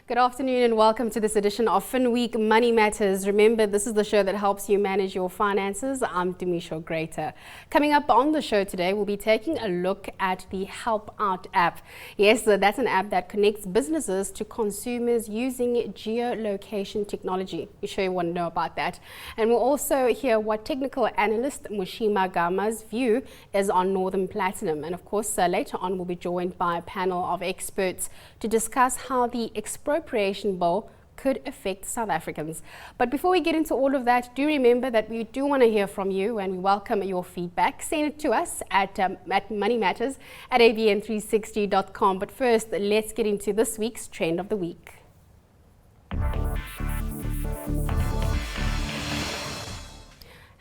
Good afternoon and welcome to this edition of Finweek Money Matters. Remember, this is the show that helps you manage your finances. I'm Demisha Greater. Coming up on the show today, we'll be taking a look at the HelpOut app. Yes, that's an app that connects businesses to consumers using geolocation technology. I'm sure you want to know about that. And we'll also hear what technical analyst Mushima Gama's view is on Northern Platinum. And of course, later on, we'll be joined by a panel of experts to discuss how the expropriation bill could affect South Africans. But before we get into all of that, do remember that we do want to hear from you and we welcome your feedback. Send it to us at moneymatters@abn360.com. But first, let's get into this week's Trend of the Week.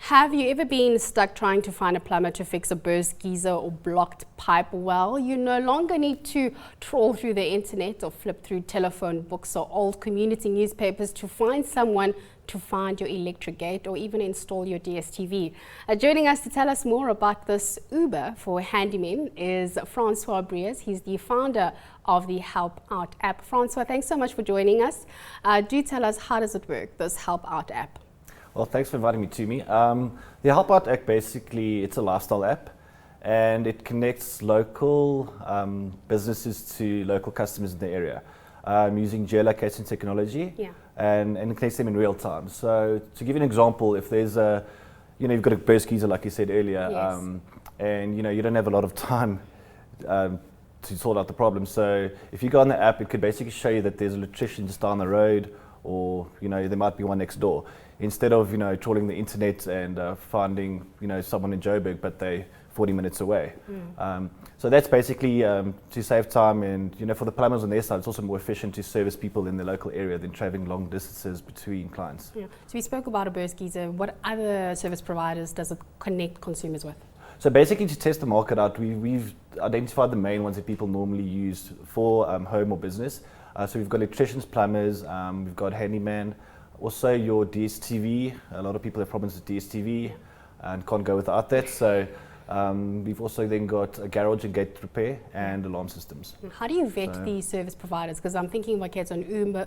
Have you ever been stuck trying to find a plumber to fix a burst geyser or blocked pipe? Well, you no longer need to trawl through the internet or flip through telephone books or old community newspapers to find someone to find your electric gate or even install your DSTV. Joining us to tell us more about this Uber for handymen is Francois Briers. He's the founder of the HelpOut app. Francois, thanks so much for joining us. Do tell us, how does it work, this HelpOut app? Well, thanks for inviting me to me. The HelpOut app, basically, it's a lifestyle app and it connects local businesses to local customers in the area using geolocation technology and connects them in real time. So to give you an example, if there's you've got a burst geyser like you said earlier, and you don't have a lot of time to sort out the problem. So if you go on the app, it could basically show you that there's an electrician just down the road, or there might be one next door. Instead of trawling the internet and finding someone in Joburg, but they 40 minutes away. So that's basically to save time, and for the plumbers on their side, it's also more efficient to service people in the local area than traveling long distances between clients. So we spoke about a burst geyser. What other service providers does it connect consumers with? So basically, to test the market out, we've identified the main ones that people normally use for home or business. So we've got electricians, plumbers, we've got handyman. Also your DSTV, a lot of people have problems with DSTV and can't go without that. So we've also then got a garage and gate repair and alarm systems. How do you vet these service providers? Because I'm thinking about kids on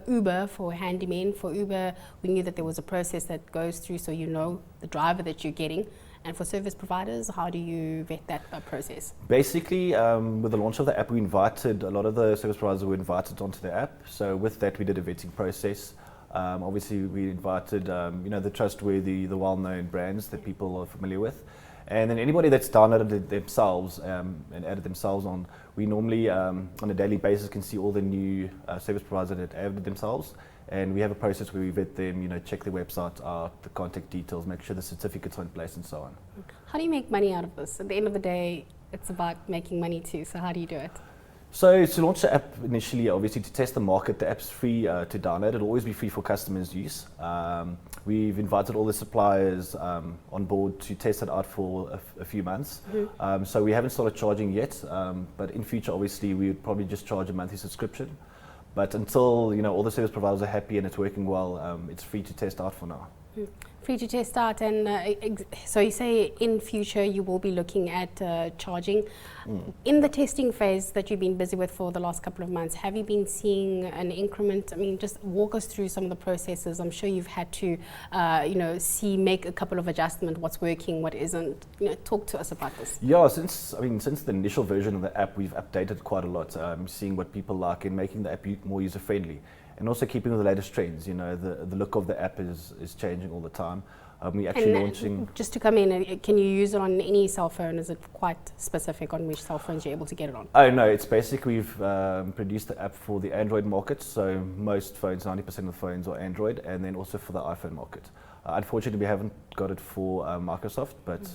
Uber for handymen. For Uber, we knew that there was a process that goes through so you know the driver that you're getting. And for service providers, how do you vet that process? Basically, with the launch of the app, we invited a lot of the service providers were invited onto the app. So with that, we did a vetting process. Obviously, we invited, the trustworthy, the well-known brands that people are familiar with. And then anybody that's downloaded it themselves and added themselves on, we normally, on a daily basis, can see all the new service providers that added themselves. And we have a process where we vet them, check their website out, the contact details, make sure the certificates are in place and so on. How do you make money out of this? At the end of the day, it's about making money too. So how do you do it? So to launch the app initially, obviously to test the market, the app's free to download. It'll always be free for customers' use. We've invited all the suppliers on board to test it out for a few months. So we haven't started charging yet, but in future, obviously, we would probably just charge a monthly subscription. But until all the service providers are happy and it's working well, it's free to test out for now. Free to test out, and so you say in future you will be looking at charging. In the testing phase that you've been busy with for the last couple of months, have you been seeing an increment? I mean, just walk us through some of the processes. I'm sure you've had to, make a couple of adjustments, what's working, what isn't. Talk to us about this. Yeah, since the initial version of the app, we've updated quite a lot, seeing what people like and making the app more user-friendly. And also keeping with the latest trends, the look of the app is changing all the time. We actually launching. Just to come in, can you use it on any cell phone? Is it quite specific on which cell phones you're able to get it on? Oh no, it's basically we've produced the app for the Android market. So most phones, 90% of the phones are Android, and then also for the iPhone market. Unfortunately, we haven't got it for Microsoft, but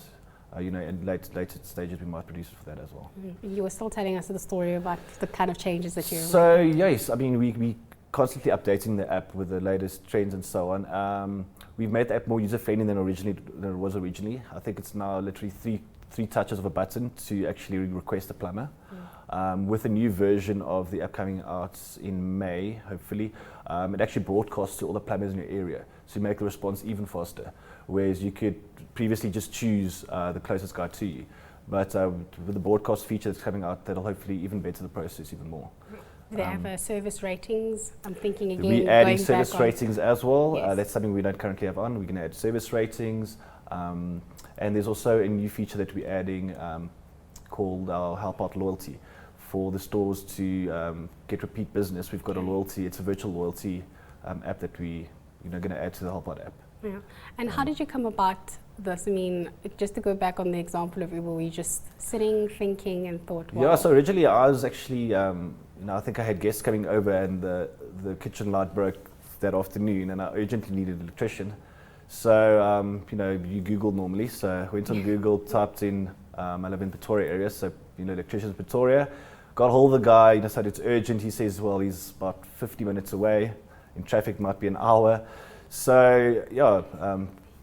in later stages we might produce it for that as well. You were still telling us the story about the kind of changes that you're. So yes, I mean we constantly updating the app with the latest trends and so on. We've made the app more user-friendly than it was originally. I think it's now literally three touches of a button to actually request a plumber. With a new version of the app coming out in May, hopefully, it actually broadcasts to all the plumbers in your area, so you make the response even faster. Whereas you could previously just choose the closest guy to you. But with the broadcast feature that's coming out, that'll hopefully even better the process even more. Do they have service ratings? I'm thinking again. We're adding going service back on ratings as well. Yes. That's something we don't currently have on. We're going to add service ratings. And there's also a new feature that we're adding called our HelpOut loyalty. For the stores to get repeat business, we've got a loyalty. It's a virtual loyalty app that we going to add to the HelpOut app. Yeah. And how did you come about this? I mean, just to go back on the example of Uber, were you just sitting, thinking, and thought, wow. Yeah, so originally I was actually, I think I had guests coming over and the kitchen light broke that afternoon and I urgently needed an electrician. So, you Google normally. So I went on Google, typed in, I live in Pretoria area, so, electricians Pretoria. Got hold of the guy, said it's urgent. He says, well, he's about 50 minutes away. In traffic might be an hour. So,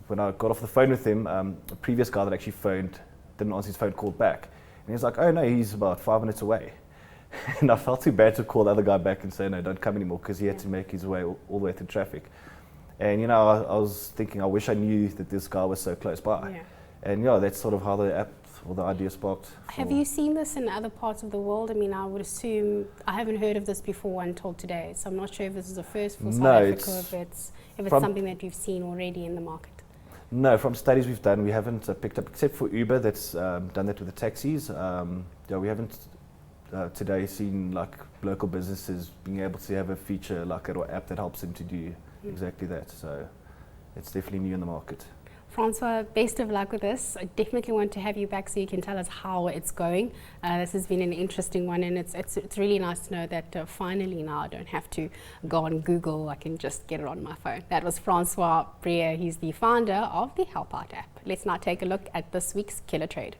when I got off the phone with him, a previous guy that actually phoned, didn't answer his phone, called back. And he was like, oh no, he's about 5 minutes away. And I felt too bad to call the other guy back and say, no, don't come anymore, because he had to make his way all the way through traffic. And, I was thinking, I wish I knew that this guy was so close by. Yeah. And that's sort of how the app or the idea sparked. Have you seen this in other parts of the world? I mean, I would assume, I haven't heard of this before until today, so I'm not sure if this is a first for South Africa, if it's something that you've seen already in the market. No, from studies we've done, we haven't picked up, except for Uber that's done that with the taxis. We haven't today seen like local businesses being able to have a feature like an app that helps them to do exactly that. So it's definitely new in the market. Francois, best of luck with this. I definitely want to have you back so you can tell us how it's going. This has been an interesting one, and it's really nice to know that finally now I don't have to go on Google. I can just get it on my phone. That was Francois Briers. He's the founder of the HelpOut app. Let's now take a look at this week's Killer Trade.